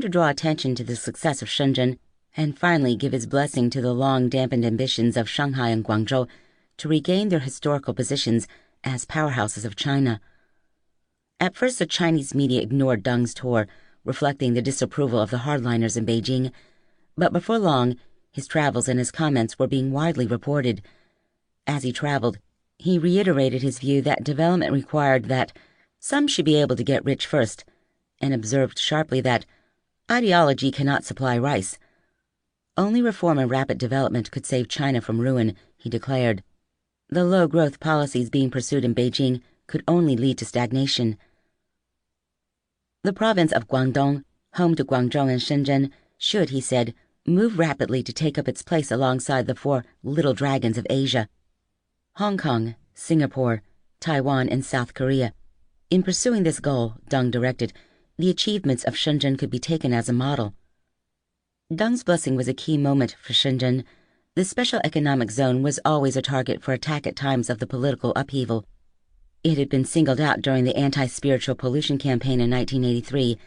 to draw attention to the success of Shenzhen and finally give his blessing to the long-dampened ambitions of Shanghai and Guangzhou to regain their historical positions as powerhouses of China. At first, the Chinese media ignored Deng's tour, reflecting the disapproval of the hardliners in Beijing, but before long, his travels and his comments were being widely reported. As he traveled, he reiterated his view that development required that some should be able to get rich first, and observed sharply that ideology cannot supply rice. Only reform and rapid development could save China from ruin, he declared. The low-growth policies being pursued in Beijing could only lead to stagnation. The province of Guangdong, home to Guangzhou and Shenzhen, should, he said, move rapidly to take up its place alongside the four little dragons of Asia: Hong Kong, Singapore, Taiwan, and South Korea. In pursuing this goal, Deng directed, the achievements of Shenzhen could be taken as a model. Deng's blessing was a key moment for Shenzhen. The special economic zone was always a target for attack at times of the political upheaval. It had been singled out during the anti-spiritual pollution campaign in 1983,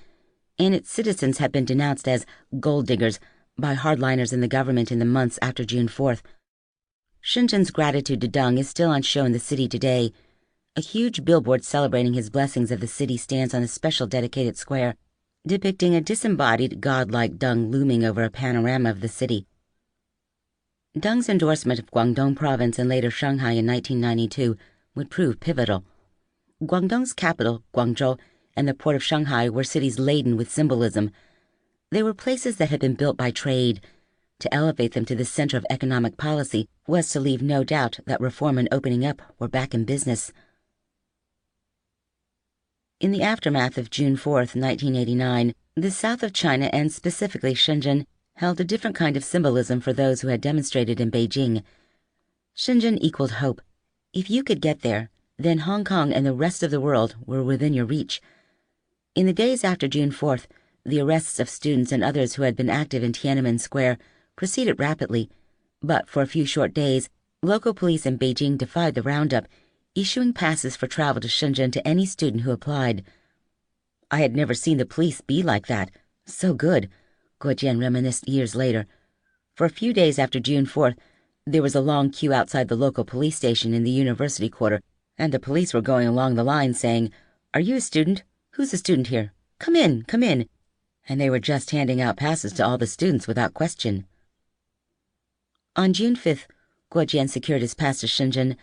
and its citizens had been denounced as gold diggers by hardliners in the government in the months after June 4th. Shenzhen's gratitude to Deng is still on show in the city today. A huge billboard celebrating his blessings of the city stands on a special dedicated square, depicting a disembodied, godlike Deng looming over a panorama of the city. Deng's endorsement of Guangdong province and later Shanghai in 1992 would prove pivotal. Guangdong's capital, Guangzhou, and the port of Shanghai were cities laden with symbolism. They were places that had been built by trade. To elevate them to the center of economic policy was to leave no doubt that reform and opening up were back in business. In the aftermath of June 4th, 1989, the south of China, and specifically Shenzhen, held a different kind of symbolism for those who had demonstrated in Beijing. Shenzhen equaled hope. If you could get there, then Hong Kong and the rest of the world were within your reach. In the days after June 4th, the arrests of students and others who had been active in Tiananmen Square proceeded rapidly, but for a few short days, local police in Beijing defied the roundup, issuing passes for travel to Shenzhen to any student who applied. I had never seen the police be like that. So good, Guo Jian reminisced years later. For a few days after June 4th, there was a long queue outside the local police station in the university quarter, and the police were going along the line saying, "Are you a student? Who's a student here? Come in, come in." And they were just handing out passes to all the students without question. On June 5th, Guo Jian secured his pass to Shenzhen,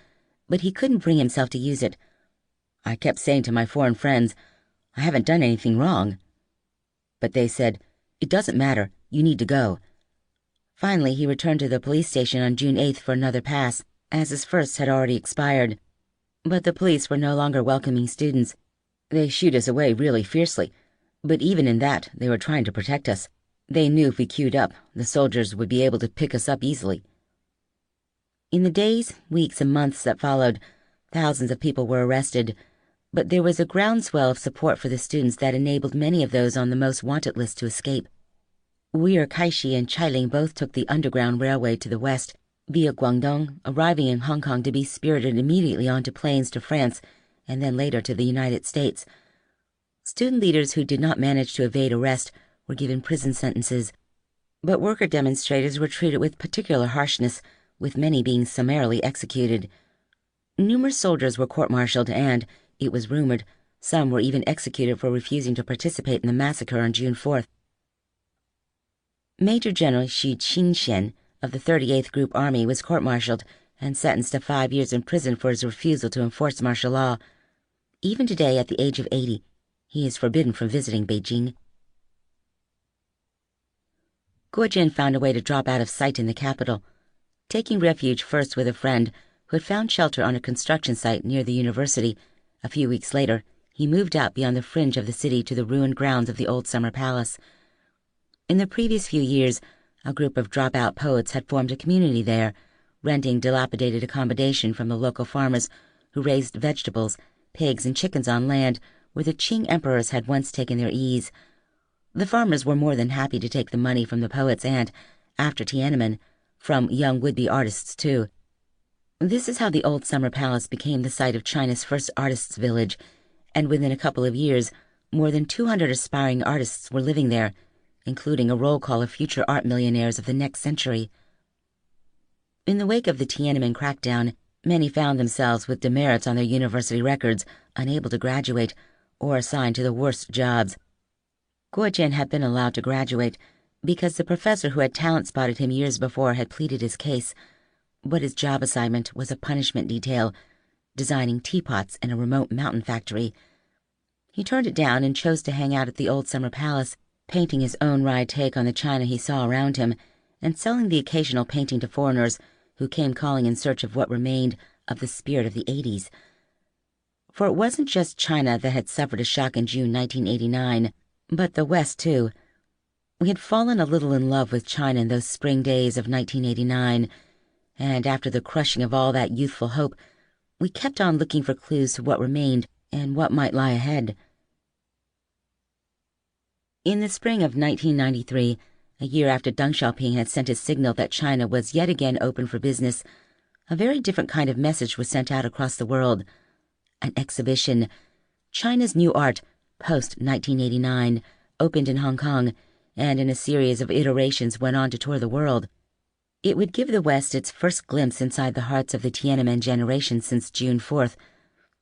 but he couldn't bring himself to use it. I kept saying to my foreign friends, I haven't done anything wrong. But they said, it doesn't matter, you need to go. Finally, he returned to the police station on June 8th for another pass, as his first had already expired. But the police were no longer welcoming students. They shooed us away really fiercely, but even in that, they were trying to protect us. They knew if we queued up, the soldiers would be able to pick us up easily. In the days, weeks, and months that followed, thousands of people were arrested, but there was a groundswell of support for the students that enabled many of those on the most wanted list to escape. Weir Kaishi and Chailing both took the Underground Railway to the west, via Guangdong, arriving in Hong Kong to be spirited immediately onto planes to France, and then later to the United States. Student leaders who did not manage to evade arrest were given prison sentences, but worker demonstrators were treated with particular harshness, with many being summarily executed. Numerous soldiers were court-martialed and, it was rumored, some were even executed for refusing to participate in the massacre on June 4th. Major General Xu Qingxian of the 38th Group Army was court-martialed and sentenced to 5 years in prison for his refusal to enforce martial law. Even today, at the age of 80, he is forbidden from visiting Beijing. Guo Jian found a way to drop out of sight in the capital, taking refuge first with a friend who had found shelter on a construction site near the university. A few weeks later, he moved out beyond the fringe of the city to the ruined grounds of the old summer palace. In the previous few years, a group of dropout poets had formed a community there, renting dilapidated accommodation from the local farmers who raised vegetables, pigs, and chickens on land where the Qing emperors had once taken their ease. The farmers were more than happy to take the money from the poets and, after Tiananmen, from young would-be artists too. This is how the old summer palace became the site of China's first artists' village, and within a couple of years, more than 200 aspiring artists were living there, including a roll call of future art millionaires of the next century. In the wake of the Tiananmen crackdown, many found themselves with demerits on their university records, unable to graduate, or assigned to the worst jobs. Guo Jian had been allowed to graduate because the professor who had talent spotted him years before had pleaded his case, but his job assignment was a punishment detail, designing teapots in a remote mountain factory. He turned it down and chose to hang out at the old summer palace, painting his own wry take on the China he saw around him, and selling the occasional painting to foreigners who came calling in search of what remained of the spirit of the 80s. For it wasn't just China that had suffered a shock in June 1989, but the West too. We had fallen a little in love with China in those spring days of 1989, and after the crushing of all that youthful hope, we kept on looking for clues to what remained and what might lie ahead. In the spring of 1993, a year after Deng Xiaoping had sent his signal that China was yet again open for business, a very different kind of message was sent out across the world. An exhibition, China's New Art, post-1989, opened in Hong Kong, and in a series of iterations went on to tour the world. It would give the West its first glimpse inside the hearts of the Tiananmen generation since June 4th.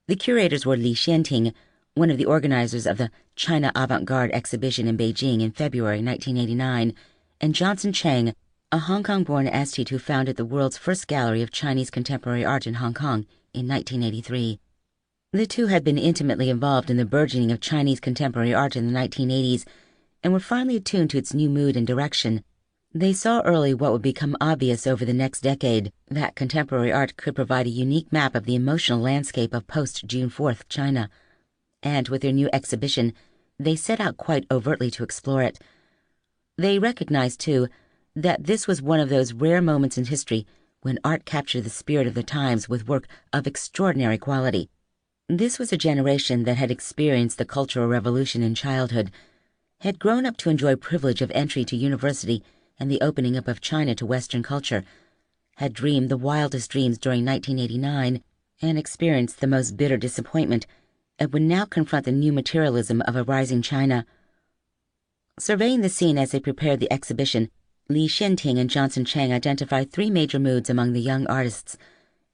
The curators were Li Xianting, one of the organizers of the China Avant-Garde exhibition in Beijing in February 1989, and Johnson Chang, a Hong Kong-born aesthete who founded the world's first gallery of Chinese contemporary art in Hong Kong in 1983. The two had been intimately involved in the burgeoning of Chinese contemporary art in the 1980s and were finally attuned to its new mood and direction. They saw early what would become obvious over the next decade, that contemporary art could provide a unique map of the emotional landscape of post-June 4th China. And with their new exhibition, they set out quite overtly to explore it. They recognized, too, that this was one of those rare moments in history when art captured the spirit of the times with work of extraordinary quality. This was a generation that had experienced the Cultural Revolution in childhood, had grown up to enjoy privilege of entry to university and the opening up of China to Western culture, had dreamed the wildest dreams during 1989 and experienced the most bitter disappointment, and would now confront the new materialism of a rising China. Surveying the scene as they prepared the exhibition, Li Xianting and Johnson Chang identified three major moods among the young artists,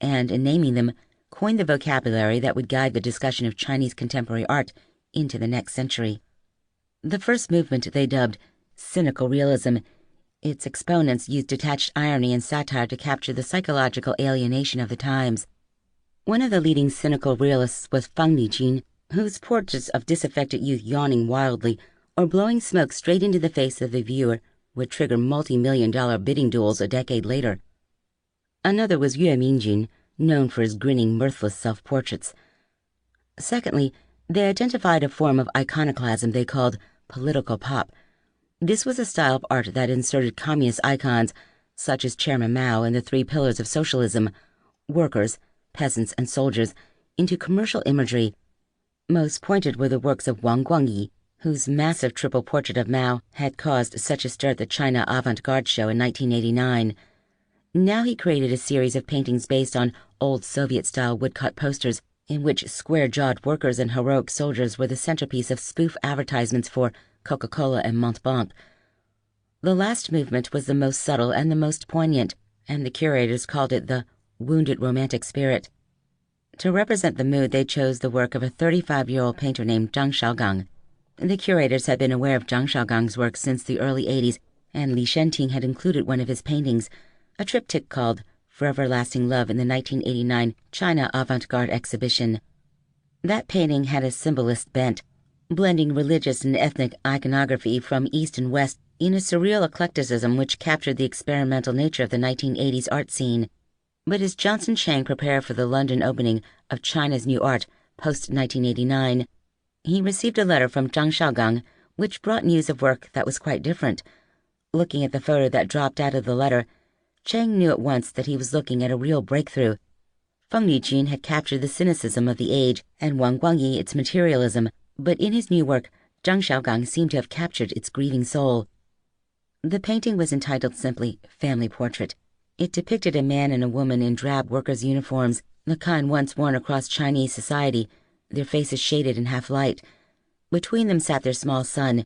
and in naming them, coined the vocabulary that would guide the discussion of Chinese contemporary art into the next century. The first movement they dubbed cynical realism. Its exponents used detached irony and satire to capture the psychological alienation of the times. One of the leading cynical realists was Fang Lijun, whose portraits of disaffected youth yawning wildly or blowing smoke straight into the face of the viewer would trigger multi-million-dollar bidding duels a decade later. Another was Yue Mingjun, known for his grinning, mirthless self-portraits. Secondly, they identified a form of iconoclasm they called political pop. This was a style of art that inserted communist icons, such as Chairman Mao and the three pillars of socialism, workers, peasants, and soldiers, into commercial imagery. Most pointed were the works of Wang Guangyi, whose massive triple portrait of Mao had caused such a stir at the China Avant-Garde show in 1989. Now he created a series of paintings based on old Soviet-style woodcut posters in which square-jawed workers and heroic soldiers were the centerpiece of spoof advertisements for Coca-Cola and Montblanc. The last movement was the most subtle and the most poignant, and the curators called it the wounded romantic spirit. To represent the mood, they chose the work of a 35-year-old painter named Zhang Shaogang. The curators had been aware of Zhang Shaogang's work since the early 80s, and Li Xianting had included one of his paintings, a triptych called Forever Lasting Love, in the 1989 China Avant-Garde exhibition. That painting had a symbolist bent, blending religious and ethnic iconography from East and West in a surreal eclecticism which captured the experimental nature of the 1980s art scene. But as Johnson Chang prepared for the London opening of China's New Art post-1989, he received a letter from Zhang Shaogang, which brought news of work that was quite different. Looking at the photo that dropped out of the letter, Chang knew at once that he was looking at a real breakthrough. Feng Lijun had captured the cynicism of the age and Wang Guangyi its materialism, but in his new work, Zhang Shaogang seemed to have captured its grieving soul. The painting was entitled simply Family Portrait. It depicted a man and a woman in drab workers' uniforms, the kind once worn across Chinese society, their faces shaded in half light. Between them sat their small son,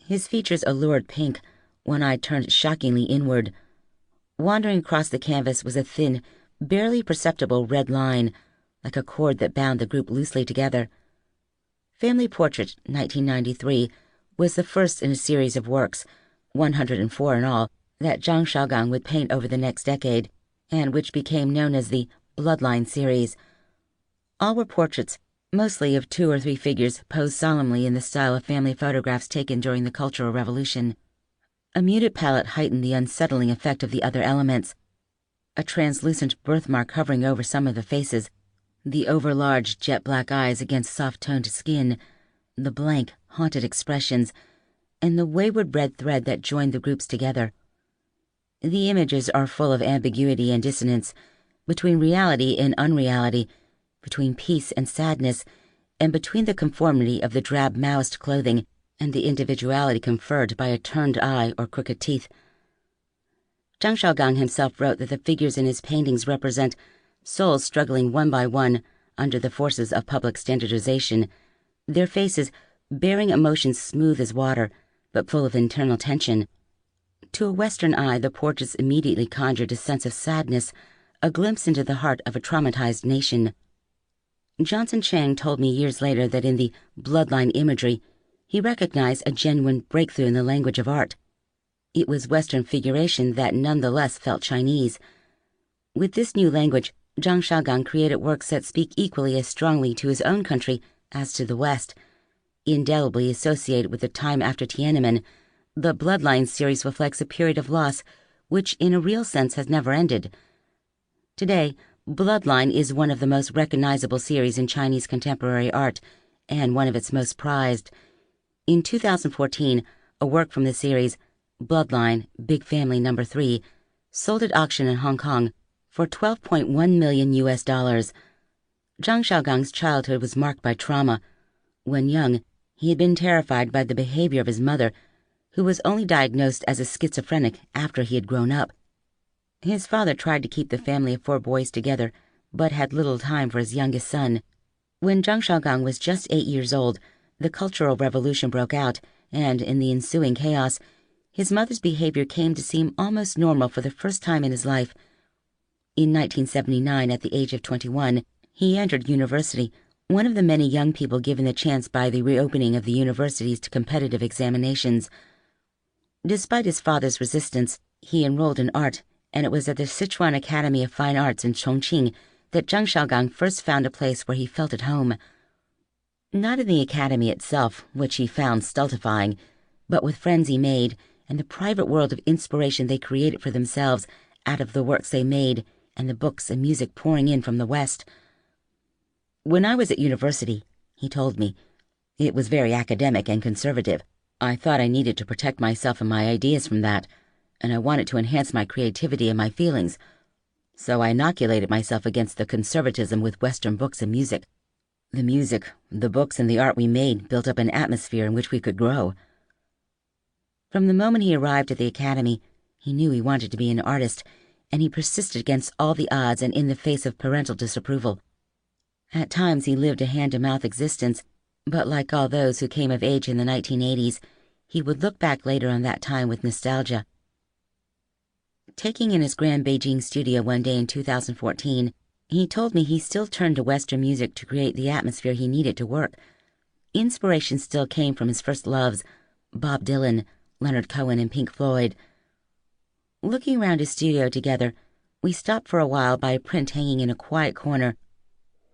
His features a lurid pink, one eye turned shockingly inward. Wandering across the canvas was a thin, barely perceptible red line, like a cord that bound the group loosely together. Family Portrait, 1993, was the first in a series of works, 104 in all, that Zhang Shaogang would paint over the next decade, and which became known as the Bloodline series. All were portraits, mostly of 2 or 3 figures posed solemnly in the style of family photographs taken during the Cultural Revolution. A muted palette heightened the unsettling effect of the other elements. A translucent birthmark hovering over some of the faces, the overlarge jet-black eyes against soft-toned skin, the blank, haunted expressions, and the wayward red thread that joined the groups together. The images are full of ambiguity and dissonance, between reality and unreality, between peace and sadness, and between the conformity of the drab Maoist clothing and the individuality conferred by a turned eye or crooked teeth. Zhang Shaogang himself wrote that the figures in his paintings represent souls struggling one by one under the forces of public standardization, their faces bearing emotions smooth as water, but full of internal tension. To a Western eye, the portraits immediately conjured a sense of sadness, a glimpse into the heart of a traumatized nation. Johnson Chang told me years later that in the Bloodline imagery, he recognized a genuine breakthrough in the language of art. It was Western figuration that nonetheless felt Chinese. With this new language, Zhang Shaogang created works that speak equally as strongly to his own country as to the West. Indelibly associated with the time after Tiananmen, the Bloodline series reflects a period of loss which in a real sense has never ended. Today, Bloodline is one of the most recognizable series in Chinese contemporary art and one of its most prized. In 2014, a work from the series, Bloodline Big Family No. 3, sold at auction in Hong Kong for $12.1 million. Zhang Shaogang's childhood was marked by trauma. When young, he had been terrified by the behavior of his mother, who was only diagnosed as a schizophrenic after he had grown up. His father tried to keep the family of 4 boys together, but had little time for his youngest son. When Zhang Shaogang was just 8 years old, the Cultural Revolution broke out, and in the ensuing chaos, his mother's behavior came to seem almost normal for the first time in his life. In 1979, at the age of 21, he entered university, one of the many young people given the chance by the reopening of the universities to competitive examinations. Despite his father's resistance, he enrolled in art, and it was at the Sichuan Academy of Fine Arts in Chongqing that Zhang Shaogang first found a place where he felt at home. Not in the academy itself, which he found stultifying, but with friends he made and the private world of inspiration they created for themselves out of the works they made and the books and music pouring in from the West. When I was at university, he told me, it was very academic and conservative. I thought I needed to protect myself and my ideas from that, and I wanted to enhance my creativity and my feelings. So I inoculated myself against the conservatism with Western books and music. The music, the books, and the art we made built up an atmosphere in which we could grow. From the moment he arrived at the academy, he knew he wanted to be an artist, and he persisted against all the odds and in the face of parental disapproval. At times he lived a hand-to-mouth existence, but like all those who came of age in the 1980s, he would look back later on that time with nostalgia. Taking in his Grand Beijing studio one day in 2014, he told me he still turned to Western music to create the atmosphere he needed to work. Inspiration still came from his first loves, Bob Dylan, Leonard Cohen, and Pink Floyd. Looking around his studio together, we stopped for a while by a print hanging in a quiet corner,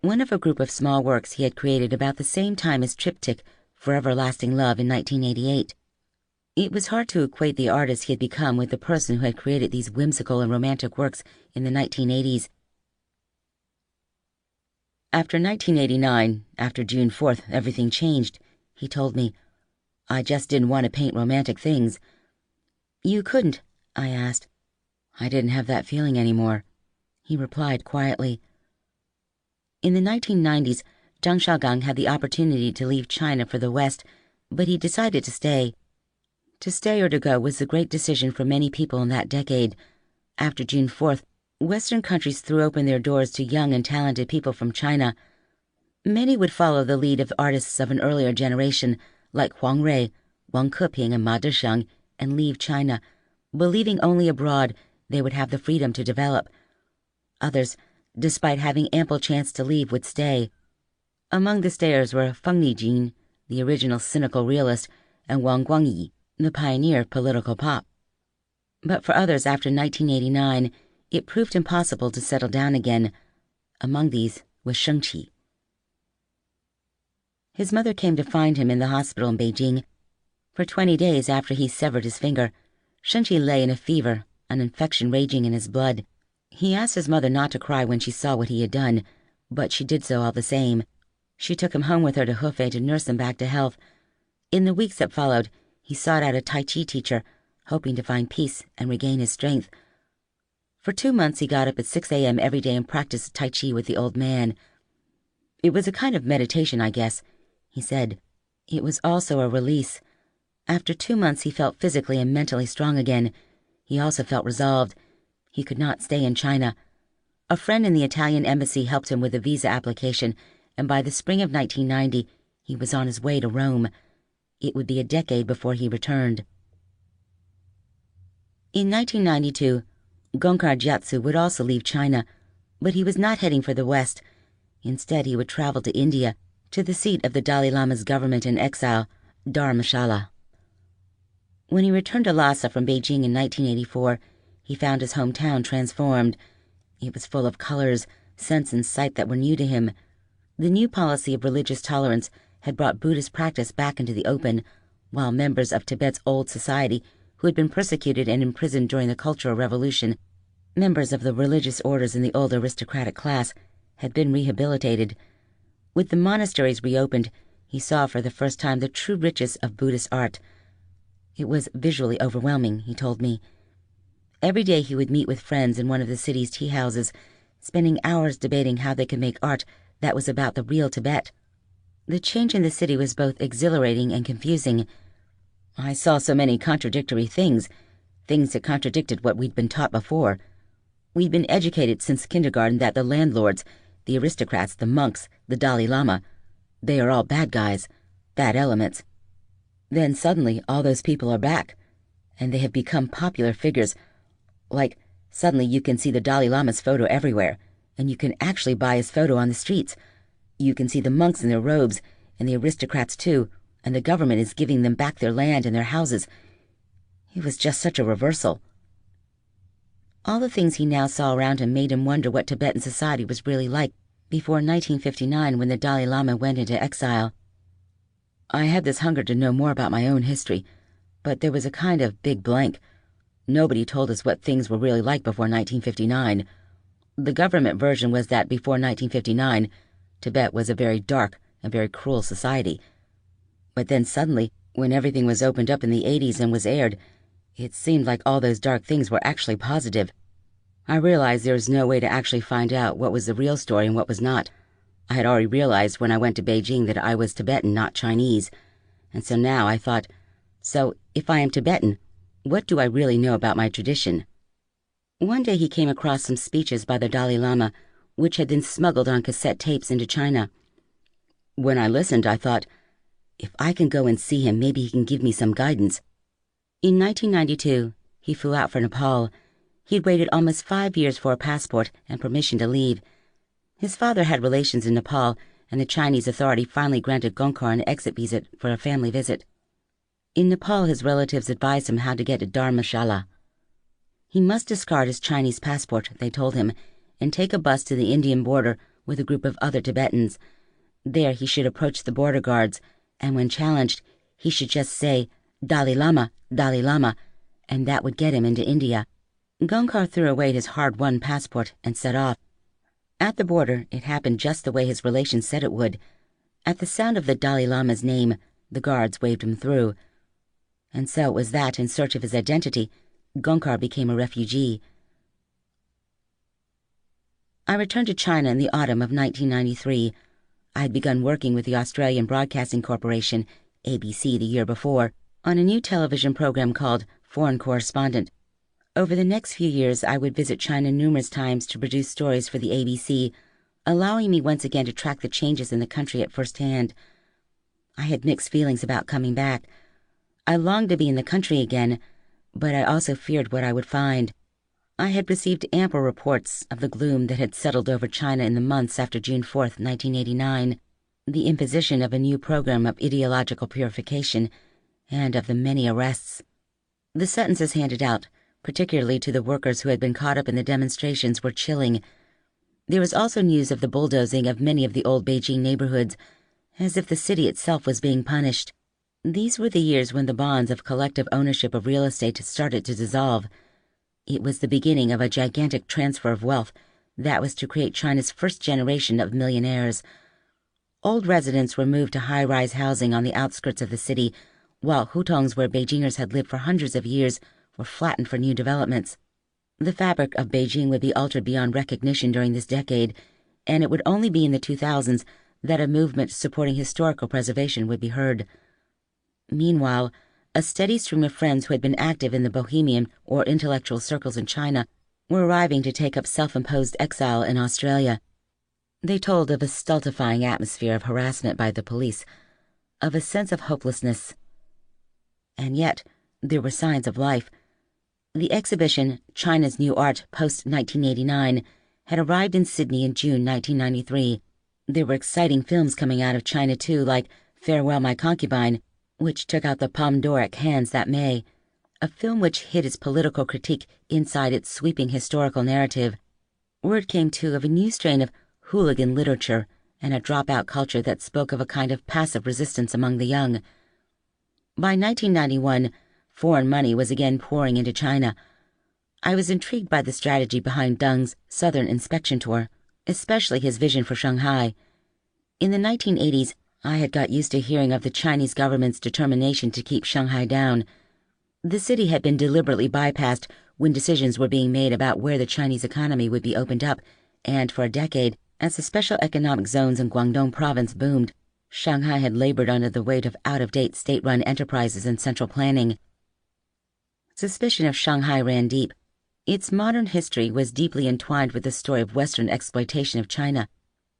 one of a group of small works he had created about the same time as Triptych, For Everlasting Love in 1988. It was hard to equate the artist he had become with the person who had created these whimsical and romantic works in the 1980s. After 1989, after June 4th, everything changed, he told me. I just didn't want to paint romantic things. You couldn't, I asked. I didn't have that feeling anymore, he replied quietly. In the 1990s, Zhang Shaogang had the opportunity to leave China for the West, but he decided to stay. To stay or to go was a great decision for many people in that decade. After June 4th, Western countries threw open their doors to young and talented people from China. Many would follow the lead of artists of an earlier generation, like Huang Rui, Wang Keping and Ma Desheng, and leave China, believing only abroad they would have the freedom to develop. Others, despite having ample chance to leave, would stay. Among the stayers were Feng Nijin, the original cynical realist, and Wang Guangyi, the pioneer of political pop. But for others after 1989, it proved impossible to settle down again. Among these was Shengqi. His mother came to find him in the hospital in Beijing. For 20 days after he severed his finger, Shengqi lay in a fever, an infection raging in his blood. He asked his mother not to cry when she saw what he had done, but she did so all the same. She took him home with her to Hefei to nurse him back to health. In the weeks that followed, he sought out a Tai Chi teacher, hoping to find peace and regain his strength. For 2 months he got up at 6 a.m. every day and practiced Tai Chi with the old man. It was a kind of meditation, I guess, he said. It was also a release. After 2 months he felt physically and mentally strong again. He also felt resolved. He could not stay in China. A friend in the Italian embassy helped him with a visa application, and by the spring of 1990, he was on his way to Rome. It would be a decade before he returned. In 1992, Gongkar Gyatso would also leave China, but he was not heading for the West. Instead, he would travel to India, to the seat of the Dalai Lama's government in exile, Dharamshala. When he returned to Lhasa from Beijing in 1984, he found his hometown transformed. It was full of colors, scents, and sight that were new to him. The new policy of religious tolerance had brought Buddhist practice back into the open, while members of Tibet's old society, who had been persecuted and imprisoned during the Cultural Revolution, members of the religious orders in the old aristocratic class, had been rehabilitated. With the monasteries reopened, he saw for the first time the true riches of Buddhist art. It was visually overwhelming, he told me. Every day he would meet with friends in one of the city's tea houses, spending hours debating how they could make art that was about the real Tibet. The change in the city was both exhilarating and confusing. I saw so many contradictory things that contradicted what we'd been taught before. We'd been educated since kindergarten that the landlords, the aristocrats, the monks, the Dalai Lama, they are all bad guys, bad elements. Then suddenly all those people are back, and they have become popular figures. Like, suddenly you can see the Dalai Lama's photo everywhere, and you can actually buy his photo on the streets. You can see the monks in their robes, and the aristocrats too, and the government is giving them back their land and their houses. It was just such a reversal. All the things he now saw around him made him wonder what Tibetan society was really like before 1959, when the Dalai Lama went into exile. I had this hunger to know more about my own history, but there was a kind of big blank. Nobody told us what things were really like before 1959. The government version was that before 1959, Tibet was a very dark and very cruel society. But then suddenly, when everything was opened up in the 80s and was aired, it seemed like all those dark things were actually positive. I realized there was no way to actually find out what was the real story and what was not. I had already realized when I went to Beijing that I was Tibetan, not Chinese. And so now I thought, so if I am Tibetan, what do I really know about my tradition? One day he came across some speeches by the Dalai Lama, which had been smuggled on cassette tapes into China. When I listened, I thought, if I can go and see him, maybe he can give me some guidance. In 1992, he flew out for Nepal. He'd waited almost 5 years for a passport and permission to leave. His father had relations in Nepal, and the Chinese authority finally granted Gongkar an exit visa for a family visit. In Nepal, his relatives advised him how to get to Dharamshala. He must discard his Chinese passport, they told him, and take a bus to the Indian border with a group of other Tibetans. There he should approach the border guards, and when challenged, he should just say, Dalai Lama, Dalai Lama, and that would get him into India. Gongkar threw away his hard-won passport and set off. At the border, it happened just the way his relations said it would. At the sound of the Dalai Lama's name, the guards waved him through. And so it was that, in search of his identity, Gongkar became a refugee. I returned to China in the autumn of 1993. I had begun working with the Australian Broadcasting Corporation, ABC, the year before, on a new television program called Foreign Correspondent. Over the next few years, I would visit China numerous times to produce stories for the ABC, allowing me once again to track the changes in the country at first hand. I had mixed feelings about coming back. I longed to be in the country again, but I also feared what I would find. I had received ample reports of the gloom that had settled over China in the months after June 4th, 1989, the imposition of a new program of ideological purification, and of the many arrests. The sentences handed out, particularly to the workers who had been caught up in the demonstrations, were chilling. There was also news of the bulldozing of many of the old Beijing neighborhoods, as if the city itself was being punished. These were the years when the bonds of collective ownership of real estate started to dissolve. It was the beginning of a gigantic transfer of wealth that was to create China's first generation of millionaires. Old residents were moved to high-rise housing on the outskirts of the city, while hutongs where Beijingers had lived for hundreds of years were flattened for new developments. The fabric of Beijing would be altered beyond recognition during this decade, and it would only be in the 2000s that a movement supporting historical preservation would be heard. Meanwhile, a steady stream of friends who had been active in the bohemian or intellectual circles in China were arriving to take up self-imposed exile in Australia. They told of a stultifying atmosphere of harassment by the police, of a sense of hopelessness. And yet, there were signs of life. The exhibition, China's New Art Post-1989, had arrived in Sydney in June 1993. There were exciting films coming out of China too, like Farewell My Concubine, which took out the Palme d'Or at Cannes that May, a film which hid its political critique inside its sweeping historical narrative. Word came too of a new strain of hooligan literature and a dropout culture that spoke of a kind of passive resistance among the young. By 1991, foreign money was again pouring into China. I was intrigued by the strategy behind Deng's Southern Inspection Tour, especially his vision for Shanghai. In the 1980s, I had got used to hearing of the Chinese government's determination to keep Shanghai down. The city had been deliberately bypassed when decisions were being made about where the Chinese economy would be opened up, and for a decade, as the special economic zones in Guangdong province boomed, Shanghai had labored under the weight of out-of-date state-run enterprises and central planning. Suspicion of Shanghai ran deep. Its modern history was deeply entwined with the story of Western exploitation of China.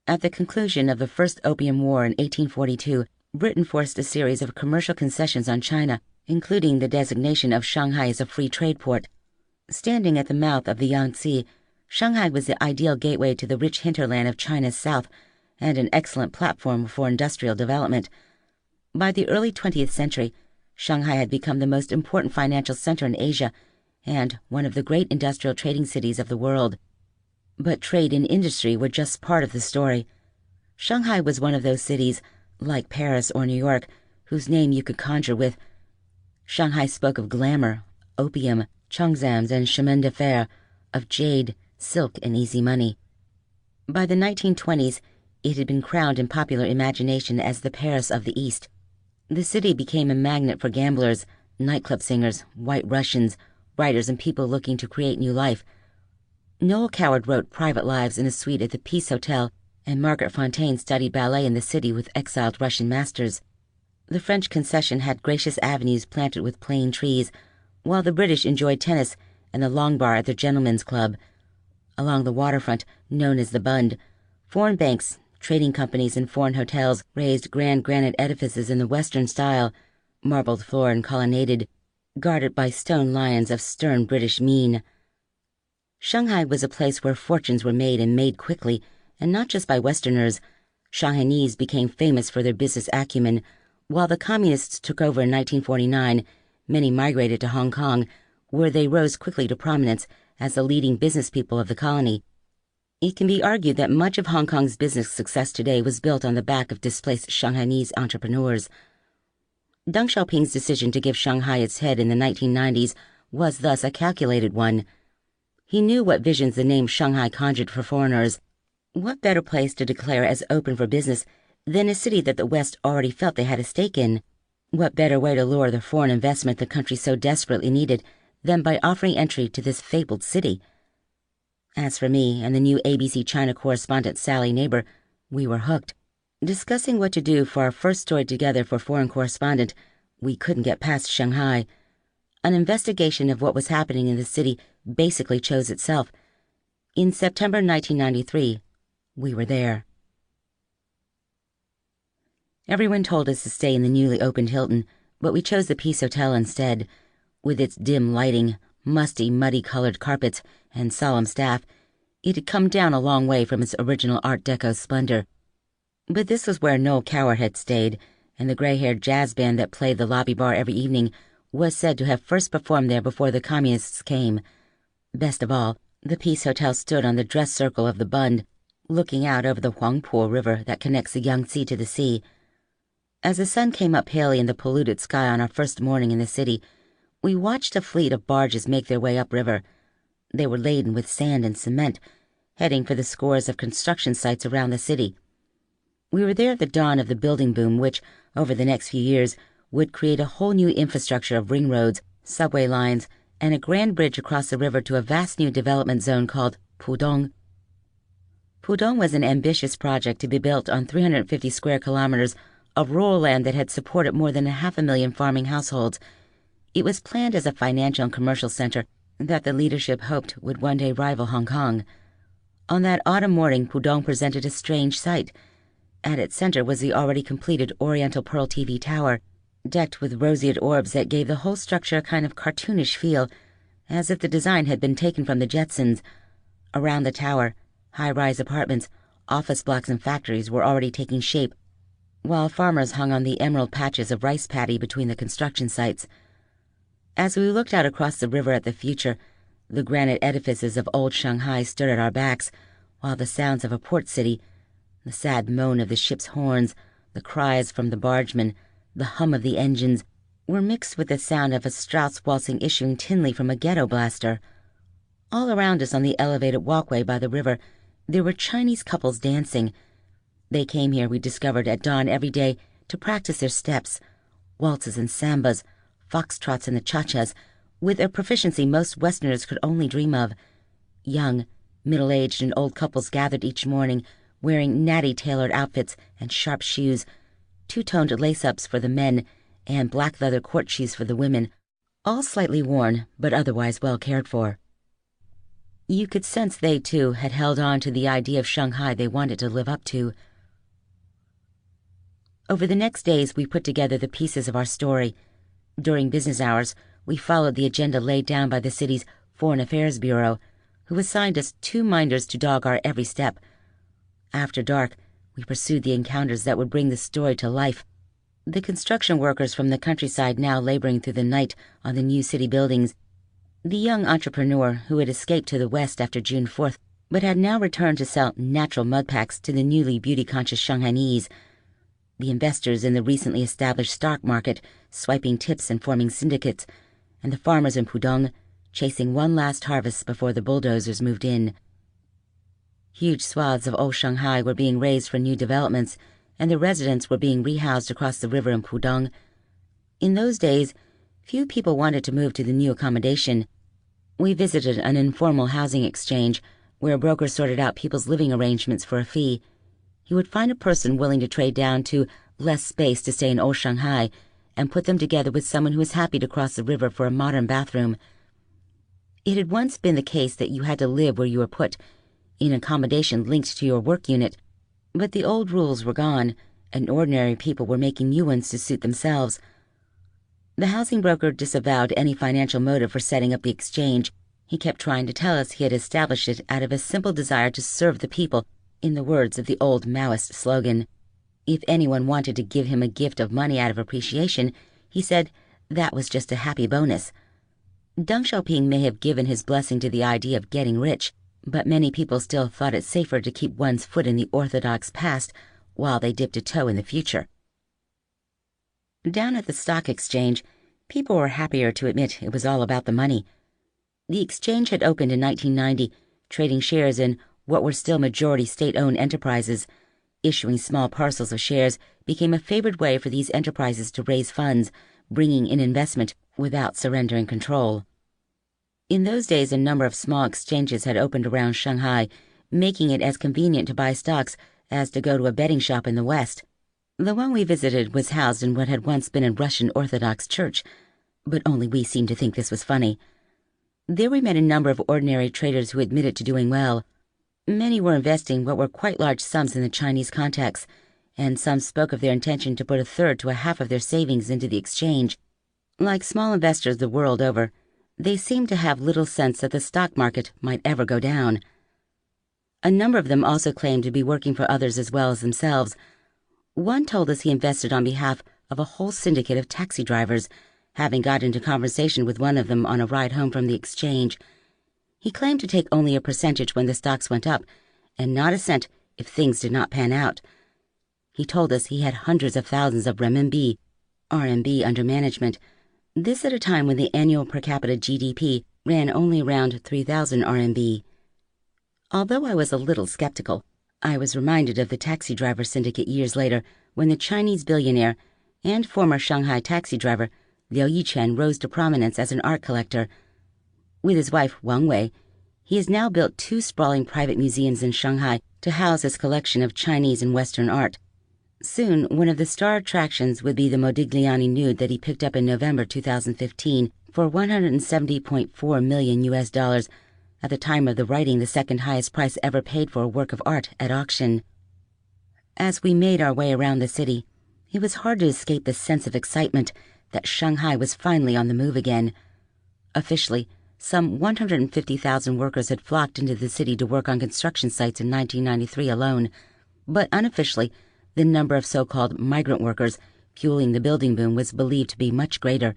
At the conclusion of the First Opium War in 1842, Britain forced a series of commercial concessions on China, including the designation of Shanghai as a free trade port. Standing at the mouth of the Yangtze, Shanghai was the ideal gateway to the rich hinterland of China's south and an excellent platform for industrial development. By the early 20th century, Shanghai had become the most important financial center in Asia and one of the great industrial trading cities of the world. But trade and industry were just part of the story. Shanghai was one of those cities, like Paris or New York, whose name you could conjure with. Shanghai spoke of glamour, opium, cheongsams, and chemin de fer, of jade, silk, and easy money. By the 1920s, it had been crowned in popular imagination as the Paris of the East. The city became a magnet for gamblers, nightclub singers, white Russians, writers, and people looking to create new life. Noel Coward wrote Private Lives in a suite at the Peace Hotel, and Margaret Fontaine studied ballet in the city with exiled Russian masters. The French concession had gracious avenues planted with plane trees, while the British enjoyed tennis and the long bar at their gentlemen's club. Along the waterfront, known as the Bund, foreign banks, trading companies, and foreign hotels raised grand granite edifices in the Western style, marbled floor and colonnaded, guarded by stone lions of stern British mien. Shanghai was a place where fortunes were made and made quickly, and not just by Westerners. Shanghainese became famous for their business acumen. While the communists took over in 1949, many migrated to Hong Kong, where they rose quickly to prominence as the leading business people of the colony. It can be argued that much of Hong Kong's business success today was built on the back of displaced Shanghainese entrepreneurs. Deng Xiaoping's decision to give Shanghai its head in the 1990s was thus a calculated one. He knew what visions the name Shanghai conjured for foreigners. What better place to declare as open for business than a city that the West already felt they had a stake in? What better way to lure the foreign investment the country so desperately needed than by offering entry to this fabled city? As for me and the new ABC China correspondent Sally Neighbor, we were hooked. Discussing what to do for our first story together for Foreign Correspondent, we couldn't get past Shanghai. An investigation of what was happening in the city basically chose itself. In September 1993, we were there. Everyone told us to stay in the newly opened Hilton, but we chose the Peace Hotel instead. With its dim lighting, musty, muddy-colored carpets, and solemn staff, it had come down a long way from its original Art Deco splendor. But this was where Noel Coward had stayed, and the gray-haired jazz band that played the lobby bar every evening was said to have first performed there before the communists came. Best of all, the Peace Hotel stood on the dress circle of the Bund, looking out over the Huangpu River that connects the Yangtze to the sea. As the sun came up palely in the polluted sky on our first morning in the city, we watched a fleet of barges make their way upriver. They were laden with sand and cement, heading for the scores of construction sites around the city. We were there at the dawn of the building boom which, over the next few years, would create a whole new infrastructure of ring roads, subway lines, and a grand bridge across the river to a vast new development zone called Pudong. Pudong was an ambitious project to be built on 350 square kilometers of rural land that had supported more than 500,000 farming households. It was planned as a financial and commercial center that the leadership hoped would one day rival Hong Kong. On that autumn morning, Pudong presented a strange sight. At its center was the already completed Oriental Pearl TV tower, decked with roseate orbs that gave the whole structure a kind of cartoonish feel, as if the design had been taken from the Jetsons. Around the tower, high-rise apartments, office blocks, and factories were already taking shape, while farmers hung on the emerald patches of rice paddy between the construction sites. As we looked out across the river at the future, the granite edifices of old Shanghai stood at our backs, while the sounds of a port city, the sad moan of the ship's horns, the cries from the bargemen, the hum of the engines, were mixed with the sound of a Strauss waltzing issuing tinly from a ghetto blaster. All around us on the elevated walkway by the river, there were Chinese couples dancing. They came here, we discovered, at dawn every day to practice their steps, waltzes and sambas, foxtrots and the cha-chas, with a proficiency most Westerners could only dream of. Young, middle-aged, and old couples gathered each morning, wearing natty tailored outfits and sharp shoes, two-toned lace-ups for the men, and black leather court shoes for the women, all slightly worn, but otherwise well cared for. You could sense they, too, had held on to the idea of Shanghai they wanted to live up to. Over the next days, we put together the pieces of our story. During business hours, we followed the agenda laid down by the city's Foreign Affairs Bureau, who assigned us 2 minders to dog our every step. After dark, we pursued the encounters that would bring the story to life. The construction workers from the countryside now laboring through the night on the new city buildings. The young entrepreneur who had escaped to the west after June 4th, but had now returned to sell natural mud packs to the newly beauty-conscious Shanghainese. The investors in the recently established stock market, swiping tips and forming syndicates, and the farmers in Pudong, chasing one last harvest before the bulldozers moved in. Huge swaths of old Shanghai were being razed for new developments, and the residents were being rehoused across the river in Pudong. In those days, few people wanted to move to the new accommodation. We visited an informal housing exchange where a broker sorted out people's living arrangements for a fee. He would find a person willing to trade down to less space to stay in old Shanghai and put them together with someone who was happy to cross the river for a modern bathroom. It had once been the case that you had to live where you were put, in accommodation linked to your work unit, but the old rules were gone, and ordinary people were making new ones to suit themselves. The housing broker disavowed any financial motive for setting up the exchange. He kept trying to tell us he had established it out of a simple desire to serve the people, in the words of the old Maoist slogan. If anyone wanted to give him a gift of money out of appreciation, he said that was just a happy bonus. Deng Xiaoping may have given his blessing to the idea of getting rich, but many people still thought it safer to keep one's foot in the orthodox past while they dipped a toe in the future. Down at the stock exchange, people were happier to admit it was all about the money. The exchange had opened in 1990, trading shares in what were still majority state-owned enterprises. Issuing small parcels of shares became a favored way for these enterprises to raise funds, bringing in investment without surrendering control. In those days, a number of small exchanges had opened around Shanghai, making it as convenient to buy stocks as to go to a betting shop in the West. The one we visited was housed in what had once been a Russian Orthodox church, but only we seemed to think this was funny. There we met a number of ordinary traders who admitted to doing well. Many were investing what were quite large sums in the Chinese context, and some spoke of their intention to put a third to a half of their savings into the exchange. Like small investors the world over, they seemed to have little sense that the stock market might ever go down. A number of them also claimed to be working for others as well as themselves. One told us he invested on behalf of a whole syndicate of taxi drivers, having got into conversation with one of them on a ride home from the exchange. He claimed to take only a percentage when the stocks went up, and not a cent if things did not pan out. He told us he had hundreds of thousands of renminbi, RMB under management, this at a time when the annual per capita GDP ran only around 3,000 RMB. Although I was a little skeptical, I was reminded of the taxi driver syndicate years later when the Chinese billionaire and former Shanghai taxi driver Liu Yichen rose to prominence as an art collector. With his wife Wang Wei, he has now built 2 sprawling private museums in Shanghai to house his collection of Chinese and Western art. Soon, one of the star attractions would be the Modigliani nude that he picked up in November 2015 for $170.4 million, at the time of the writing the second highest price ever paid for a work of art at auction. As we made our way around the city, it was hard to escape the sense of excitement that Shanghai was finally on the move again. Officially, some 150,000 workers had flocked into the city to work on construction sites in 1993 alone, but unofficially, the number of so-called migrant workers fueling the building boom was believed to be much greater.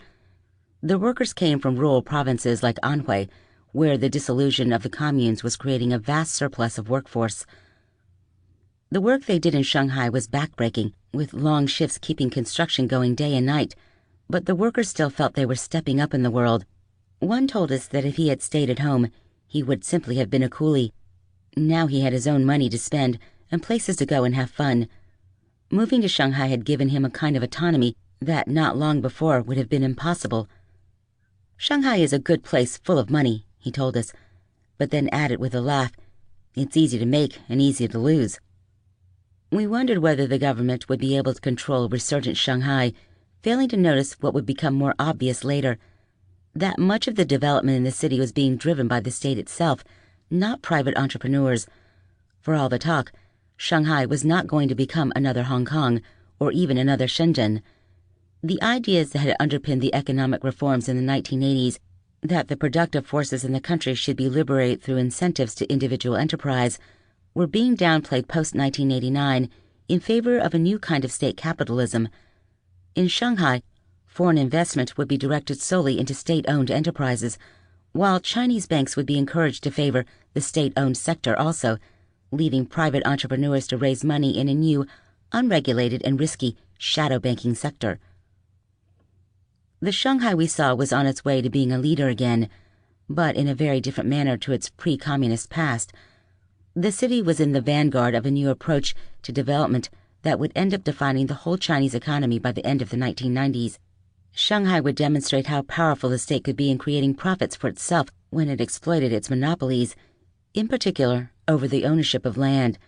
The workers came from rural provinces like Anhui, where the dissolution of the communes was creating a vast surplus of workforce. The work they did in Shanghai was backbreaking, with long shifts keeping construction going day and night, but the workers still felt they were stepping up in the world. One told us that if he had stayed at home, he would simply have been a coolie. Now he had his own money to spend and places to go and have fun. Moving to Shanghai had given him a kind of autonomy that not long before would have been impossible. Shanghai is a good place full of money, he told us, but then added with a laugh, it's easy to make and easy to lose. We wondered whether the government would be able to control resurgent Shanghai, failing to notice what would become more obvious later, that much of the development in the city was being driven by the state itself, not private entrepreneurs. For all the talk, Shanghai was not going to become another Hong Kong or even another Shenzhen. The ideas that had underpinned the economic reforms in the 1980s, that the productive forces in the country should be liberated through incentives to individual enterprise, were being downplayed post-1989 in favor of a new kind of state capitalism. In Shanghai, foreign investment would be directed solely into state-owned enterprises, while Chinese banks would be encouraged to favor the state-owned sector also, leaving private entrepreneurs to raise money in a new, unregulated and risky shadow banking sector. The Shanghai we saw was on its way to being a leader again, but in a very different manner to its pre-communist past. The city was in the vanguard of a new approach to development that would end up defining the whole Chinese economy by the end of the 1990s. Shanghai would demonstrate how powerful the state could be in creating profits for itself when it exploited its monopolies, in particular over the ownership of land.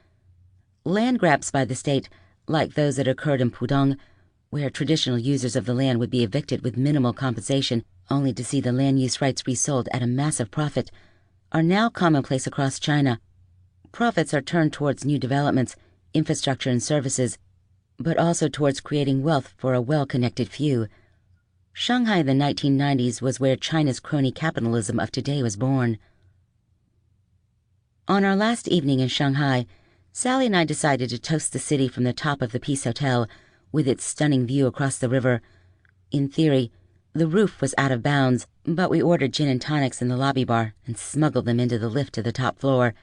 Land grabs by the state, like those that occurred in Pudong, where traditional users of the land would be evicted with minimal compensation only to see the land use rights resold at a massive profit, are now commonplace across China. Profits are turned towards new developments, infrastructure and services, but also towards creating wealth for a well-connected few. Shanghai in the 1990s was where China's crony capitalism of today was born. On our last evening in Shanghai, Sally and I decided to toast the city from the top of the Peace Hotel, with its stunning view across the river. In theory, the roof was out of bounds, but we ordered gin and tonics in the lobby bar and smuggled them into the lift to the top floor.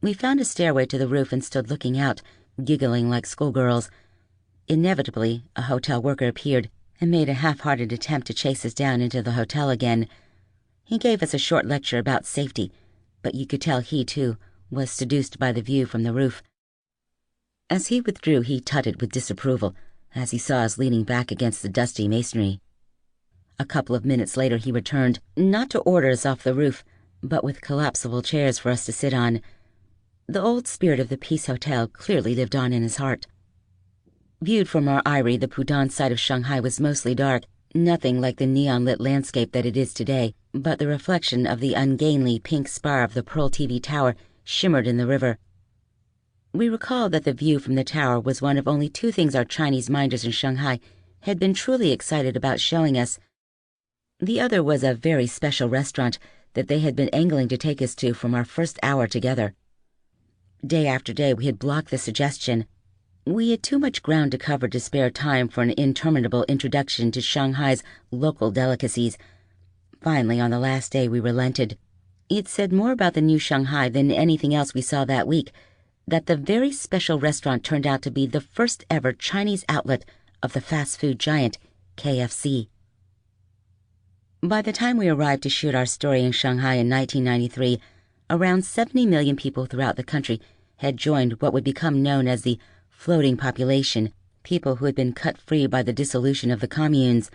We found a stairway to the roof and stood looking out, giggling like schoolgirls. Inevitably, a hotel worker appeared and made a half-hearted attempt to chase us down into the hotel again. He gave us a short lecture about safety, but you could tell he, too, was seduced by the view from the roof. As he withdrew, he tutted with disapproval as he saw us leaning back against the dusty masonry. A couple of minutes later he returned, not to order us off the roof, but with collapsible chairs for us to sit on. The old spirit of the Peace Hotel clearly lived on in his heart. Viewed from our eyrie, the Pudong side of Shanghai was mostly dark, nothing like the neon-lit landscape that it is today, but the reflection of the ungainly pink spire of the Pearl TV Tower shimmered in the river. We recalled that the view from the tower was one of only two things our Chinese minders in Shanghai had been truly excited about showing us. The other was a very special restaurant that they had been angling to take us to from our first hour together. Day after day we had blocked the suggestion. We had too much ground to cover to spare time for an interminable introduction to Shanghai's local delicacies. Finally, on the last day, we relented. It said more about the new Shanghai than anything else we saw that week, that the very special restaurant turned out to be the first ever Chinese outlet of the fast food giant KFC. By the time we arrived to shoot our story in Shanghai in 1993, around 70 million people throughout the country had joined what would become known as the floating population, people who had been cut free by the dissolution of the communes.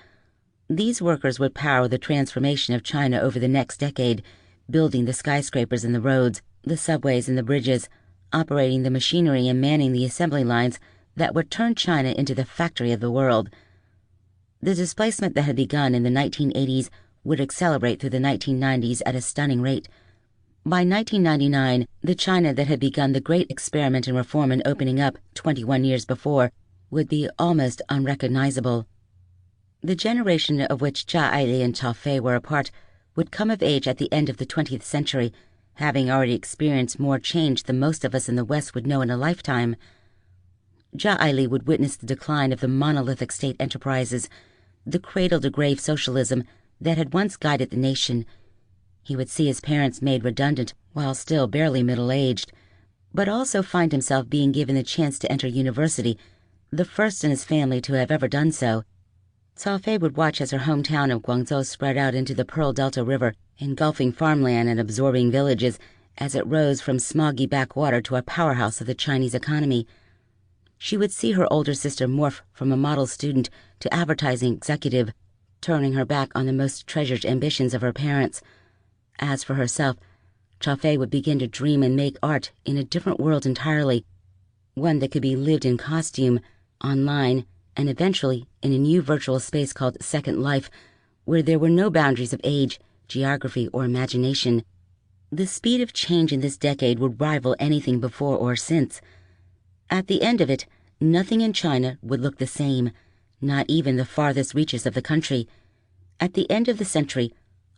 These workers would power the transformation of China over the next decade, building the skyscrapers and the roads, the subways and the bridges, operating the machinery and manning the assembly lines that would turn China into the factory of the world. The displacement that had begun in the 1980s would accelerate through the 1990s at a stunning rate. By 1999, the China that had begun the great experiment in reform and opening up 21 years before would be almost unrecognizable. The generation of which Zhao Aili and Cao Fei were a part would come of age at the end of the 20th century, having already experienced more change than most of us in the West would know in a lifetime. Zhao Aili would witness the decline of the monolithic state enterprises, the cradle-to-grave socialism that had once guided the nation. He would see his parents made redundant while still barely middle-aged, but also find himself being given the chance to enter university, the first in his family to have ever done so. Cao Fei would watch as her hometown of Guangzhou spread out into the Pearl Delta River, engulfing farmland and absorbing villages as it rose from smoggy backwater to a powerhouse of the Chinese economy. She would see her older sister morph from a model student to advertising executive, turning her back on the most treasured ambitions of her parents. As for herself, Cao Fei would begin to dream and make art in a different world entirely, one that could be lived in costume, online, and eventually in a new virtual space called Second Life, where there were no boundaries of age, geography, or imagination. The speed of change in this decade would rival anything before or since. At the end of it, nothing in China would look the same, not even the farthest reaches of the country. At the end of the century,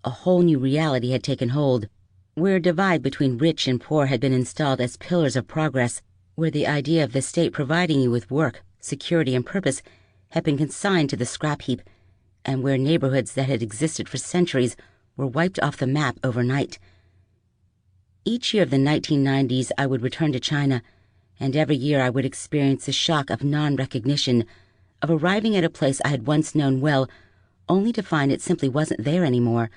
a whole new reality had taken hold, where a divide between rich and poor had been installed as pillars of progress, where the idea of the state providing you with work, security, and purpose had been consigned to the scrap heap, and where neighborhoods that had existed for centuries were wiped off the map overnight. Each year of the 1990s, I would return to China, and every year I would experience the shock of non-recognition, of arriving at a place I had once known well, only to find it simply wasn't there anymore.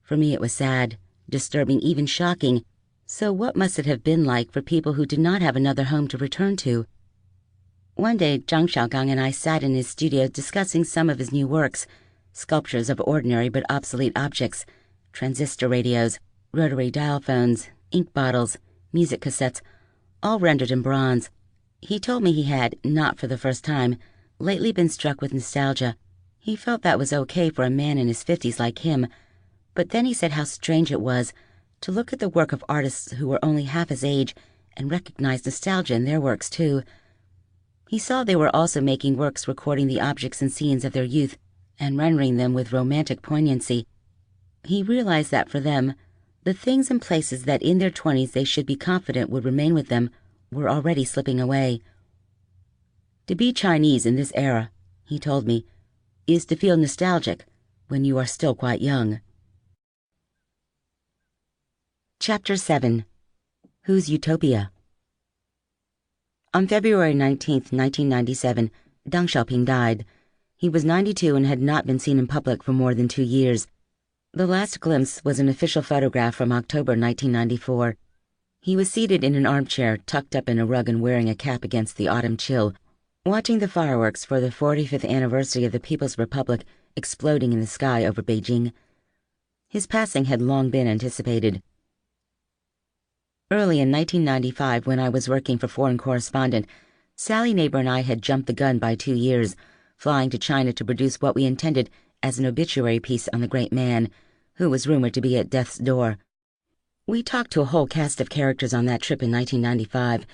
For me it was sad, disturbing, even shocking. So what must it have been like for people who did not have another home to return to? One day, Zhang Xiaogang and I sat in his studio discussing some of his new works, sculptures of ordinary but obsolete objects, transistor radios, rotary dial phones, ink bottles, music cassettes, all rendered in bronze. He told me he had, not for the first time, lately been struck with nostalgia. He felt that was okay for a man in his 50s like him, but then he said how strange it was to look at the work of artists who were only half his age and recognize nostalgia in their works too. He saw they were also making works recording the objects and scenes of their youth and rendering them with romantic poignancy. He realized that for them, the things and places that in their 20s they should be confident would remain with them were already slipping away. To be Chinese in this era, he told me, is to feel nostalgic when you are still quite young. Chapter 7. Whose Utopia? On February 19, 1997, Deng Xiaoping died. He was 92 and had not been seen in public for more than 2 years. The last glimpse was an official photograph from October 1994. He was seated in an armchair, tucked up in a rug and wearing a cap against the autumn chill, watching the fireworks for the 45th anniversary of the People's Republic exploding in the sky over Beijing. His passing had long been anticipated. Early in 1995, when I was working for Foreign Correspondent, Sally Neighbor and I had jumped the gun by 2 years, flying to China to produce what we intended as an obituary piece on the great man, who was rumored to be at death's door. We talked to a whole cast of characters on that trip in 1995,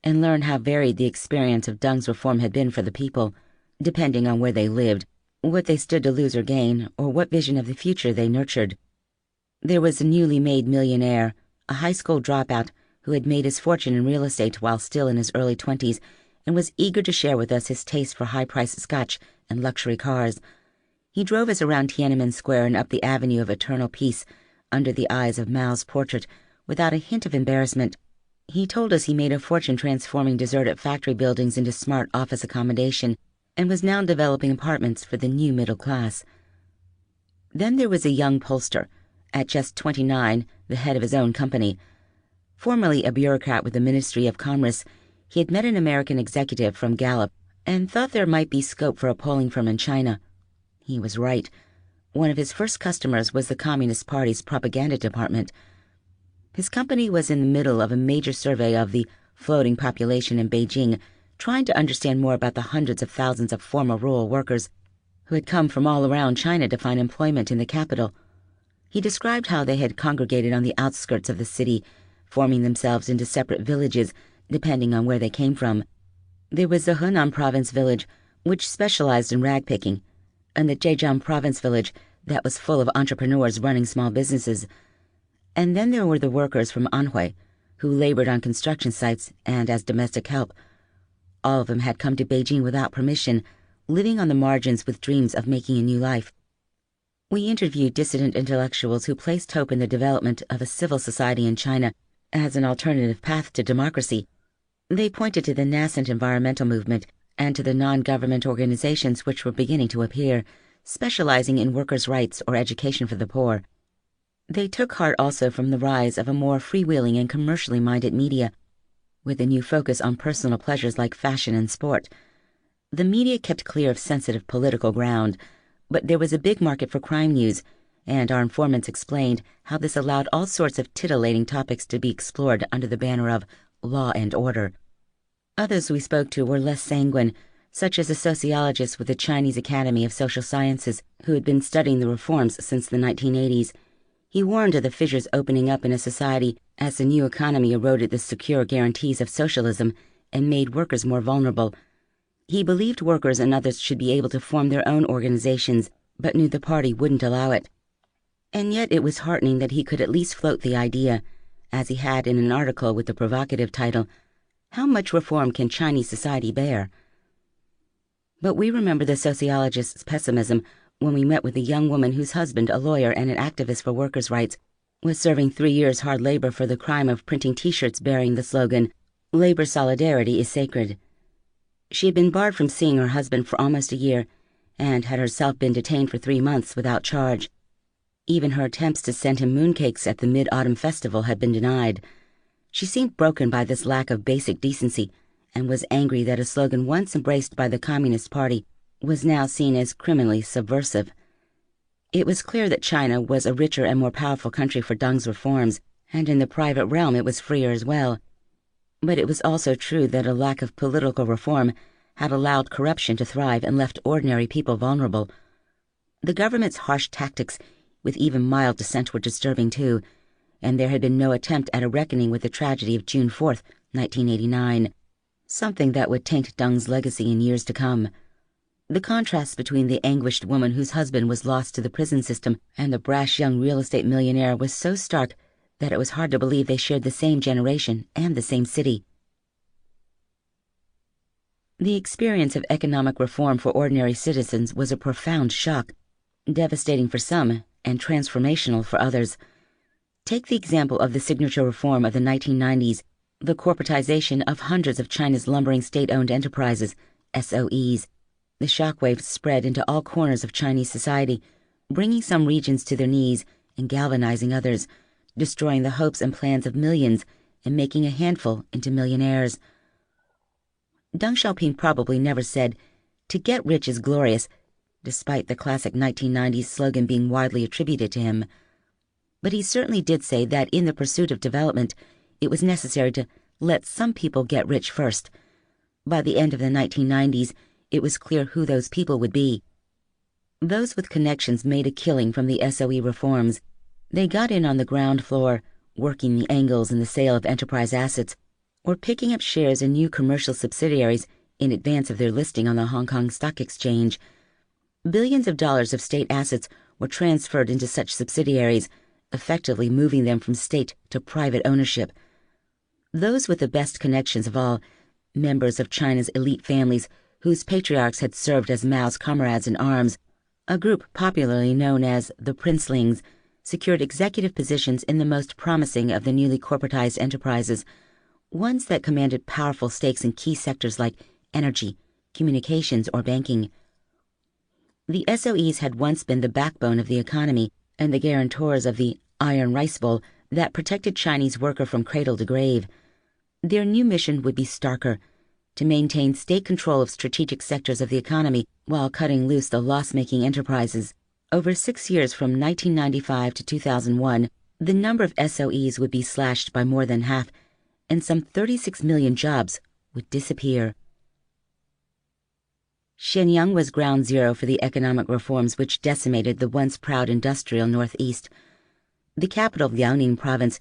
and learn how varied the experience of Deng's reform had been for the people, depending on where they lived, what they stood to lose or gain, or what vision of the future they nurtured. There was a newly made millionaire, a high school dropout who had made his fortune in real estate while still in his early 20s and was eager to share with us his taste for high-priced scotch and luxury cars. He drove us around Tiananmen Square and up the Avenue of Eternal Peace under the eyes of Mao's portrait without a hint of embarrassment. He told us he made a fortune transforming deserted factory buildings into smart office accommodation and was now developing apartments for the new middle class. Then there was a young pollster, at just 29, the head of his own company. Formerly a bureaucrat with the Ministry of Commerce, he had met an American executive from Gallup and thought there might be scope for a polling firm in China. He was right. One of his first customers was the Communist Party's propaganda department. His company was in the middle of a major survey of the floating population in Beijing, trying to understand more about the hundreds of thousands of former rural workers who had come from all around China to find employment in the capital. He described how they had congregated on the outskirts of the city, forming themselves into separate villages, depending on where they came from. There was the Henan Province village, which specialized in rag picking, and the Zhejiang Province village that was full of entrepreneurs running small businesses. And then there were the workers from Anhui, who labored on construction sites and as domestic help. All of them had come to Beijing without permission, living on the margins with dreams of making a new life. We interviewed dissident intellectuals who placed hope in the development of a civil society in China as an alternative path to democracy. They pointed to the nascent environmental movement and to the non-government organizations which were beginning to appear, specializing in workers' rights or education for the poor. They took heart also from the rise of a more freewheeling and commercially minded media, with a new focus on personal pleasures like fashion and sport. The media kept clear of sensitive political ground, but there was a big market for crime news, and our informants explained how this allowed all sorts of titillating topics to be explored under the banner of law and order. Others we spoke to were less sanguine, such as a sociologist with the Chinese Academy of Social Sciences who had been studying the reforms since the 1980s. He warned of the fissures opening up in a society as the new economy eroded the secure guarantees of socialism and made workers more vulnerable. He believed workers and others should be able to form their own organizations, but knew the party wouldn't allow it. And yet it was heartening that he could at least float the idea, as he had in an article with the provocative title, "How Much Reform Can Chinese Society Bear?" But we remember the sociologist's pessimism when we met with a young woman whose husband, a lawyer and an activist for workers' rights, was serving 3 years hard labor for the crime of printing T-shirts bearing the slogan, "Labor solidarity is sacred." She had been barred from seeing her husband for almost a year and had herself been detained for 3 months without charge. Even her attempts to send him mooncakes at the Mid-Autumn Festival had been denied. She seemed broken by this lack of basic decency and was angry that a slogan once embraced by the Communist Party was now seen as criminally subversive. It was clear that China was a richer and more powerful country for Deng's reforms, and in the private realm it was freer as well. But it was also true that a lack of political reform had allowed corruption to thrive and left ordinary people vulnerable. The government's harsh tactics with even mild dissent were disturbing too, and there had been no attempt at a reckoning with the tragedy of June 4th, 1989, something that would taint Deng's legacy in years to come. The contrast between the anguished woman whose husband was lost to the prison system and the brash young real estate millionaire was so stark that it was hard to believe they shared the same generation and the same city. The experience of economic reform for ordinary citizens was a profound shock, devastating for some and transformational for others. Take the example of the signature reform of the 1990s, the corporatization of hundreds of China's lumbering state-owned enterprises, SOEs. The shockwaves spread into all corners of Chinese society, bringing some regions to their knees and galvanizing others, destroying the hopes and plans of millions and making a handful into millionaires. Deng Xiaoping probably never said, "To get rich is glorious," despite the classic 1990s slogan being widely attributed to him. But he certainly did say that in the pursuit of development, it was necessary to let some people get rich first. By the end of the 1990s, it was clear who those people would be. Those with connections made a killing from the SOE reforms. They got in on the ground floor, working the angles in the sale of enterprise assets, or picking up shares in new commercial subsidiaries in advance of their listing on the Hong Kong Stock Exchange. Billions of dollars of state assets were transferred into such subsidiaries, effectively moving them from state to private ownership. Those with the best connections of all, members of China's elite families whose patriarchs had served as Mao's comrades in arms, a group popularly known as the Princelings, secured executive positions in the most promising of the newly corporatized enterprises, ones that commanded powerful stakes in key sectors like energy, communications, or banking. The SOEs had once been the backbone of the economy and the guarantors of the iron rice bowl that protected Chinese worker from cradle to grave. Their new mission would be starker: to maintain state control of strategic sectors of the economy while cutting loose the loss-making enterprises. Over 6 years from 1995 to 2001, the number of SOEs would be slashed by more than half, and some 36 million jobs would disappear. Shenyang was ground zero for the economic reforms which decimated the once proud industrial Northeast. The capital of Liaoning province,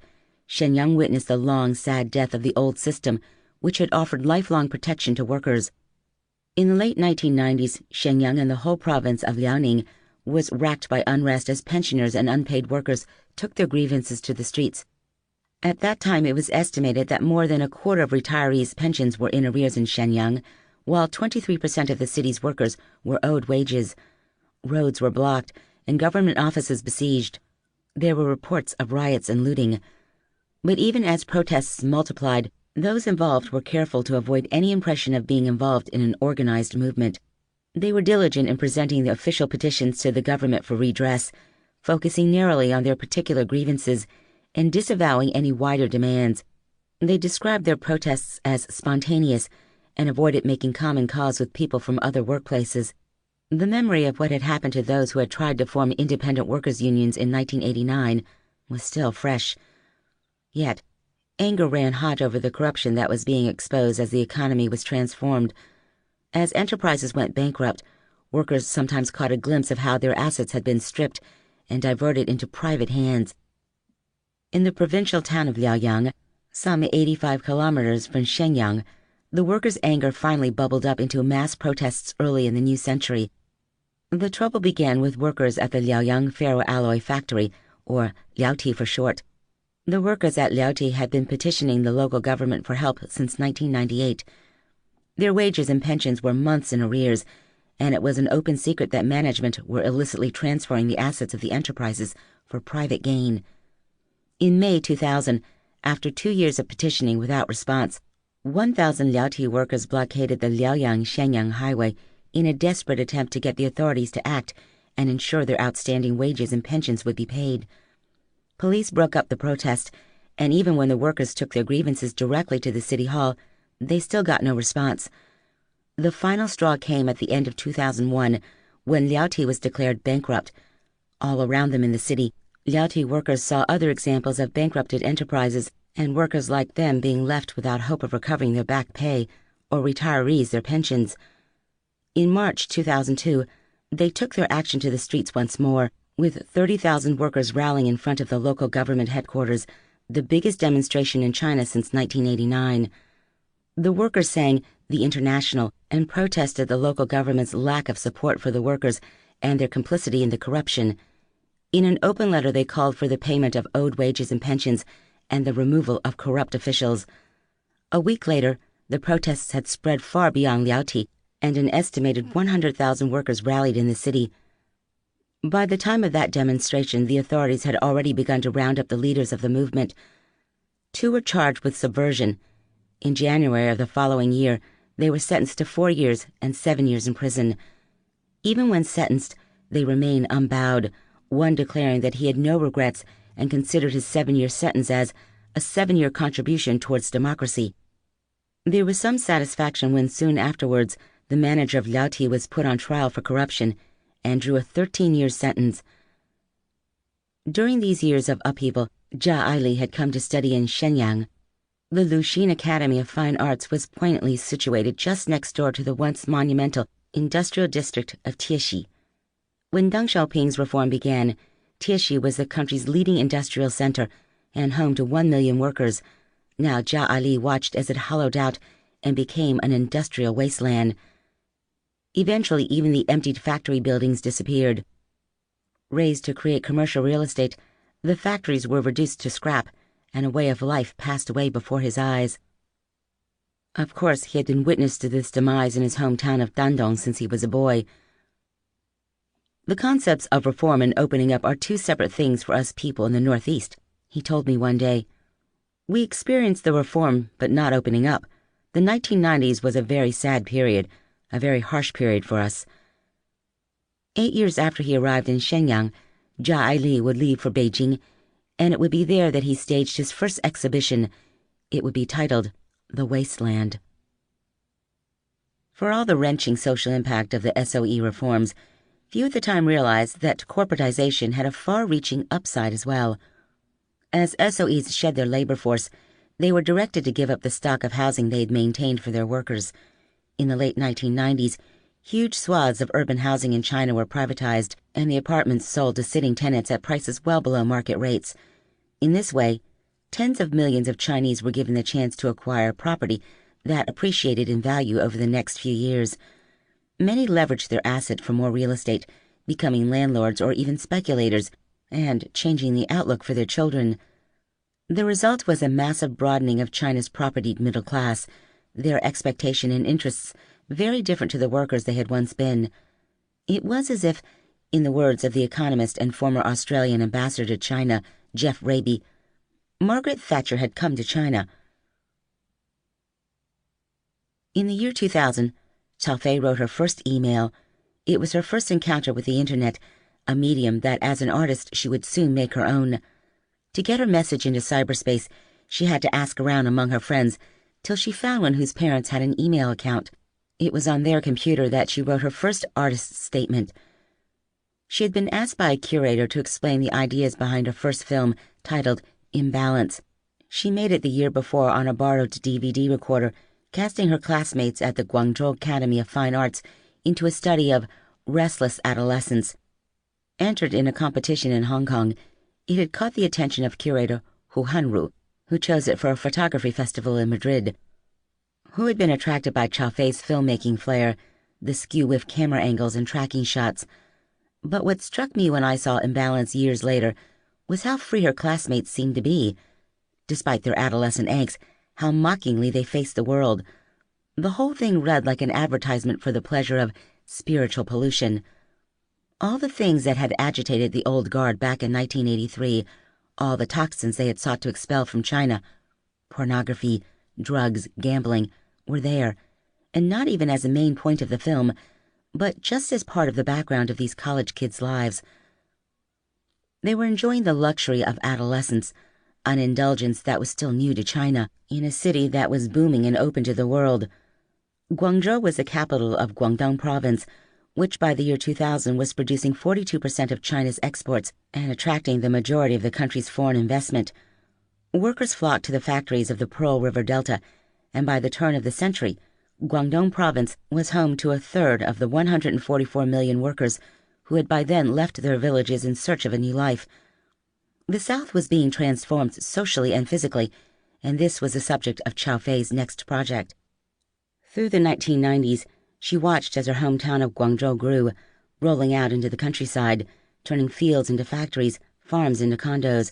Shenyang witnessed the long, sad death of the old system, which had offered lifelong protection to workers. In the late 1990s, Shenyang and the whole province of Liaoning was racked by unrest as pensioners and unpaid workers took their grievances to the streets. At that time, it was estimated that more than a quarter of retirees' pensions were in arrears in Shenyang, while 23% of the city's workers were owed wages. Roads were blocked and government offices besieged. There were reports of riots and looting. But even as protests multiplied, those involved were careful to avoid any impression of being involved in an organized movement. They were diligent in presenting the official petitions to the government for redress, focusing narrowly on their particular grievances and disavowing any wider demands. They described their protests as spontaneous and avoided making common cause with people from other workplaces. The memory of what had happened to those who had tried to form independent workers' unions in 1989 was still fresh. Yet, anger ran hot over the corruption that was being exposed as the economy was transformed. As enterprises went bankrupt, workers sometimes caught a glimpse of how their assets had been stripped and diverted into private hands. In the provincial town of Liaoyang, some 85 kilometers from Shenyang, the workers' anger finally bubbled up into mass protests early in the new century. The trouble began with workers at the Liaoyang ferroalloy factory, or Liaoti for short. The workers at Liaoti had been petitioning the local government for help since 1998. Their wages and pensions were months in arrears, and it was an open secret that management were illicitly transferring the assets of the enterprises for private gain. In May 2000, after 2 years of petitioning without response, 1,000 Liaoti workers blockaded the Liaoyang-Shenyang highway in a desperate attempt to get the authorities to act and ensure their outstanding wages and pensions would be paid. Police broke up the protest, and even when the workers took their grievances directly to the city hall, they still got no response. The final straw came at the end of 2001, when Liaoti was declared bankrupt. All around them in the city, Liaoti workers saw other examples of bankrupted enterprises and workers like them being left without hope of recovering their back pay or retirees their pensions. In March 2002, they took their action to the streets once more, with 30,000 workers rallying in front of the local government headquarters, the biggest demonstration in China since 1989. The workers sang "The International" and protested the local government's lack of support for the workers and their complicity in the corruption. In an open letter, they called for the payment of owed wages and pensions and the removal of corrupt officials. A week later, the protests had spread far beyond Liaoti, and an estimated 100,000 workers rallied in the city. By the time of that demonstration, the authorities had already begun to round up the leaders of the movement. 2 were charged with subversion. In January of the following year, they were sentenced to 4 years and 7 years in prison. Even when sentenced, they remain unbowed, one declaring that he had no regrets and considered his 7-year sentence as a 7-year contribution towards democracy. There was some satisfaction when soon afterwards the manager of Liaoti was put on trial for corruption and drew a 13-year sentence. During these years of upheaval, Jia Aili had come to study in Shenyang. The Luxin Academy of Fine Arts was poignantly situated just next door to the once monumental industrial district of Tieshi. When Deng Xiaoping's reform began, Tieshi was the country's leading industrial center and home to 1 million workers. Now Jia Ali watched as it hollowed out and became an industrial wasteland. Eventually, even the emptied factory buildings disappeared. Raised to create commercial real estate, the factories were reduced to scrap, and a way of life passed away before his eyes. Of course, he had been witness to this demise in his hometown of Dandong since he was a boy. The concepts of reform and opening up are two separate things for us people in the Northeast, he told me one day. We experienced the reform, but not opening up. The 1990s was a very sad period, a very harsh period for us. 8 years after he arrived in Shenyang, Jia Ali would leave for Beijing, and it would be there that he staged his first exhibition. It would be titled The Wasteland. For all the wrenching social impact of the SOE reforms, few at the time realized that corporatization had a far-reaching upside as well. As SOEs shed their labor force, they were directed to give up the stock of housing they had maintained for their workers. In the late 1990s, huge swaths of urban housing in China were privatized, and the apartments sold to sitting tenants at prices well below market rates. In this way, tens of millions of Chinese were given the chance to acquire property that appreciated in value over the next few years. Many leveraged their asset for more real estate, becoming landlords or even speculators, and changing the outlook for their children. The result was a massive broadening of China's propertied middle class, their expectation and interests very different to the workers they had once been. It was as if, in the words of the economist and former Australian ambassador to China, Jeff Raby, Margaret Thatcher had come to China. In the year 2000, Chao Fei wrote her first email. It was her first encounter with the internet, a medium that as an artist she would soon make her own. To get her message into cyberspace, she had to ask around among her friends till she found one whose parents had an email account. It was on their computer that she wrote her first artist's statement. She had been asked by a curator to explain the ideas behind her first film, titled Imbalance. She made it the year before on a borrowed DVD recorder, casting her classmates at the Guangzhou Academy of Fine Arts into a study of restless adolescence. Entered in a competition in Hong Kong, it had caught the attention of curator Hu Hanru, who chose it for a photography festival in Madrid. Hu had been attracted by Chao Fei's filmmaking flair, the skew with camera angles and tracking shots. But what struck me when I saw Imbalance years later was how free her classmates seemed to be. Despite their adolescent angst, how mockingly they faced the world. The whole thing read like an advertisement for the pleasure of spiritual pollution. All the things that had agitated the old guard back in 1983, all the toxins they had sought to expel from China, pornography, drugs, gambling, were there, and not even as a main point of the film, but just as part of the background of these college kids' lives. They were enjoying the luxury of adolescence, an indulgence that was still new to China, in a city that was booming and open to the world. Guangzhou was the capital of Guangdong Province, which by the year 2000 was producing 42% of China's exports and attracting the majority of the country's foreign investment. Workers flocked to the factories of the Pearl River Delta, and by the turn of the century, Guangdong Province was home to a third of the 144 million workers who had by then left their villages in search of a new life. The South was being transformed socially and physically, and this was the subject of Chao Fei's next project. Through the 1990s, she watched as her hometown of Guangzhou grew, rolling out into the countryside, turning fields into factories, farms into condos.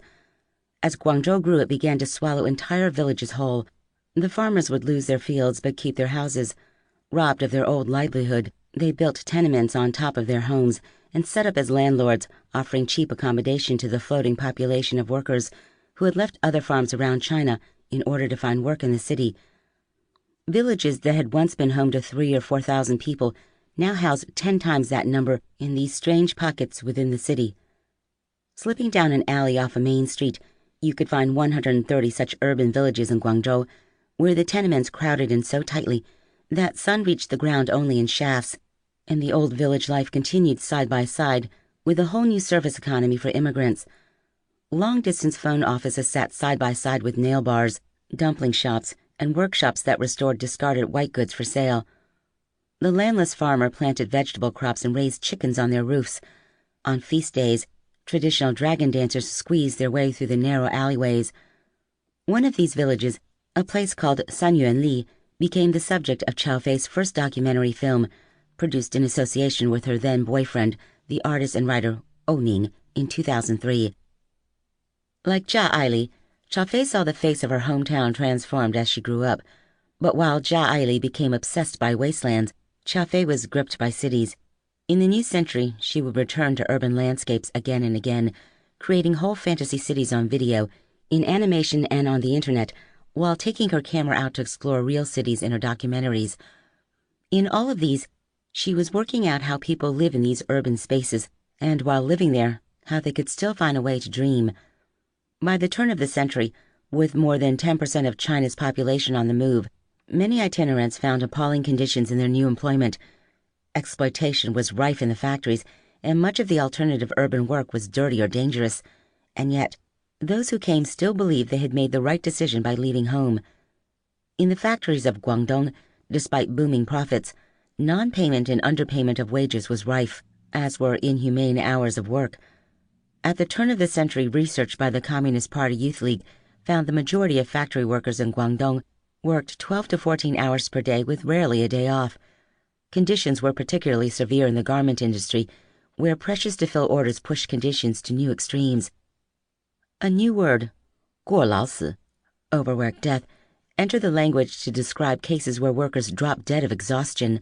As Guangzhou grew, it began to swallow entire villages whole. The farmers would lose their fields but keep their houses. Robbed of their old livelihood, they built tenements on top of their homes and set up as landlords, offering cheap accommodation to the floating population of workers who had left other farms around China in order to find work in the city. Villages that had once been home to 3,000 or 4,000 people now housed 10 times that number in these strange pockets within the city. Slipping down an alley off a main street, you could find 130 such urban villages in Guangzhou, where the tenements crowded in so tightly that sun reached the ground only in shafts, and the old village life continued side by side with a whole new service economy for immigrants. Long-distance phone offices sat side by side with nail bars, dumpling shops, and workshops that restored discarded white goods for sale. The landless farmer planted vegetable crops and raised chickens on their roofs. On feast days, traditional dragon dancers squeezed their way through the narrow alleyways. One of these villages, A place called Sanyuanli became the subject of Chao Fei's first documentary film, produced in association with her then-boyfriend, the artist and writer Ou Ning, in 2003. Like Jia Aili, Chao Fei saw the face of her hometown transformed as she grew up, but while Jia Aili became obsessed by wastelands, Chao Fei was gripped by cities. In the new century, she would return to urban landscapes again and again, creating whole fantasy cities on video, in animation and on the internet, while taking her camera out to explore real cities in her documentaries. In all of these, she was working out how people live in these urban spaces, and while living there, how they could still find a way to dream. By the turn of the century, with more than 10% of China's population on the move, many itinerants found appalling conditions in their new employment. Exploitation was rife in the factories, and much of the alternative urban work was dirty or dangerous. And yet, those who came still believed they had made the right decision by leaving home. In the factories of Guangdong, despite booming profits, non-payment and underpayment of wages was rife, as were inhumane hours of work. At the turn of the century, research by the Communist Party Youth League found the majority of factory workers in Guangdong worked 12 to 14 hours per day with rarely a day off. Conditions were particularly severe in the garment industry, where pressures to fill orders pushed conditions to new extremes. A new word, 过劳死, overwork death, entered the language to describe cases where workers dropped dead of exhaustion.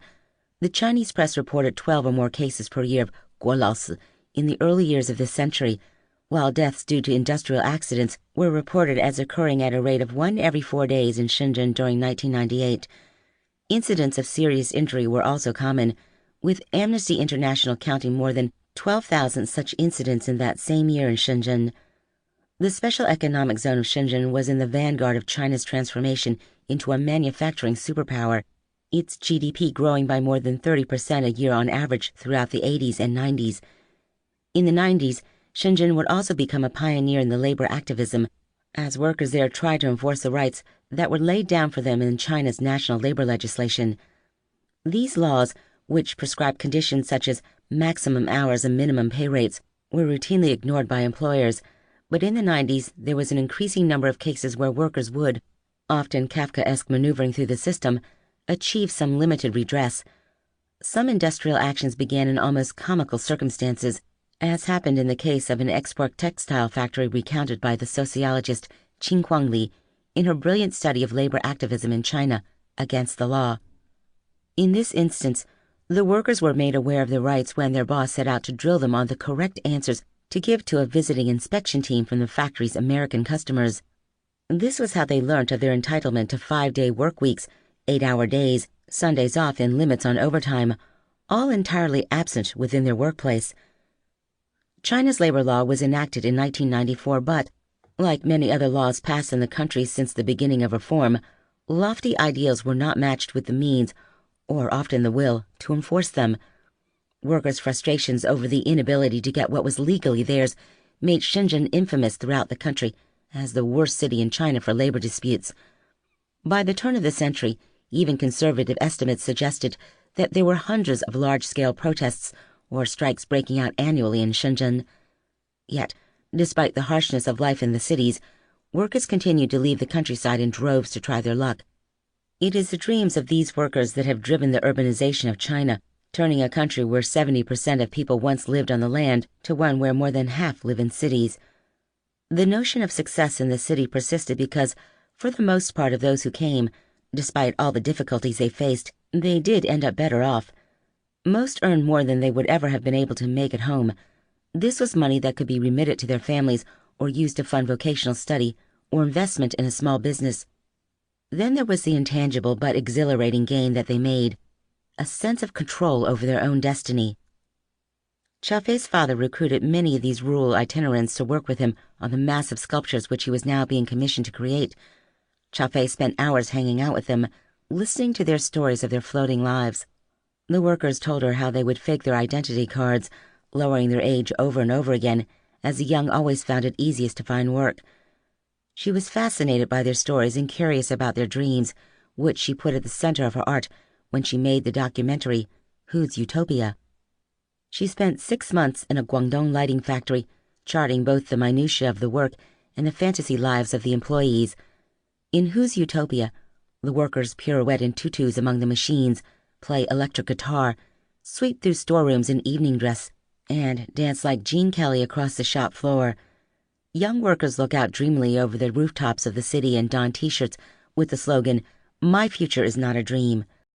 The Chinese press reported 12 or more cases per year of 过劳死 in the early years of this century, while deaths due to industrial accidents were reported as occurring at a rate of 1 every 4 days in Shenzhen during 1998. Incidents of serious injury were also common, with Amnesty International counting more than 12,000 such incidents in that same year in Shenzhen. The Special Economic Zone of Shenzhen was in the vanguard of China's transformation into a manufacturing superpower, its GDP growing by more than 30% a year on average throughout the 80s and 90s. In the 90s, Shenzhen would also become a pioneer in the labor activism, as workers there tried to enforce the rights that were laid down for them in China's national labor legislation. These laws, which prescribed conditions such as maximum hours and minimum pay rates, were routinely ignored by employers, but in the 90s there was an increasing number of cases where workers would, often Kafkaesque maneuvering through the system, achieve some limited redress. Some industrial actions began in almost comical circumstances, as happened in the case of an export textile factory recounted by the sociologist Qin Huangli in her brilliant study of labor activism in China against the law. In this instance, the workers were made aware of their rights when their boss set out to drill them on the correct answers to give to a visiting inspection team from the factory's American customers. This was how they learnt of their entitlement to 5-day work weeks, 8-hour days, Sundays off, and limits on overtime, all entirely absent within their workplace. China's labor law was enacted in 1994, but, like many other laws passed in the country since the beginning of reform, lofty ideals were not matched with the means, or often the will, to enforce them. Workers' frustrations over the inability to get what was legally theirs made Shenzhen infamous throughout the country as the worst city in China for labor disputes. By the turn of the century, even conservative estimates suggested that there were hundreds of large-scale protests or strikes breaking out annually in Shenzhen. Yet, despite the harshness of life in the cities, workers continued to leave the countryside in droves to try their luck. It is the dreams of these workers that have driven the urbanization of China, turning a country where 70% of people once lived on the land to one where more than half live in cities. The notion of success in the city persisted because, for the most part of those who came, despite all the difficulties they faced, they did end up better off. Most earned more than they would ever have been able to make at home. This was money that could be remitted to their families or used to fund vocational study or investment in a small business. Then there was the intangible but exhilarating gain that they made, a sense of control over their own destiny. Chao Fei's father recruited many of these rural itinerants to work with him on the massive sculptures which he was now being commissioned to create. Chao Fei spent hours hanging out with them, listening to their stories of their floating lives. The workers told her how they would fake their identity cards, lowering their age over and over again, as the young always found it easiest to find work. She was fascinated by their stories and curious about their dreams, which she put at the center of her art when she made the documentary, Whose Utopia? She spent 6 months in a Guangdong lighting factory, charting both the minutiae of the work and the fantasy lives of the employees. In Whose Utopia, the workers pirouette in tutus among the machines, play electric guitar, sweep through storerooms in evening dress, and dance like Gene Kelly across the shop floor. Young workers look out dreamily over the rooftops of the city and don t-shirts with the slogan, "My future is not a dream."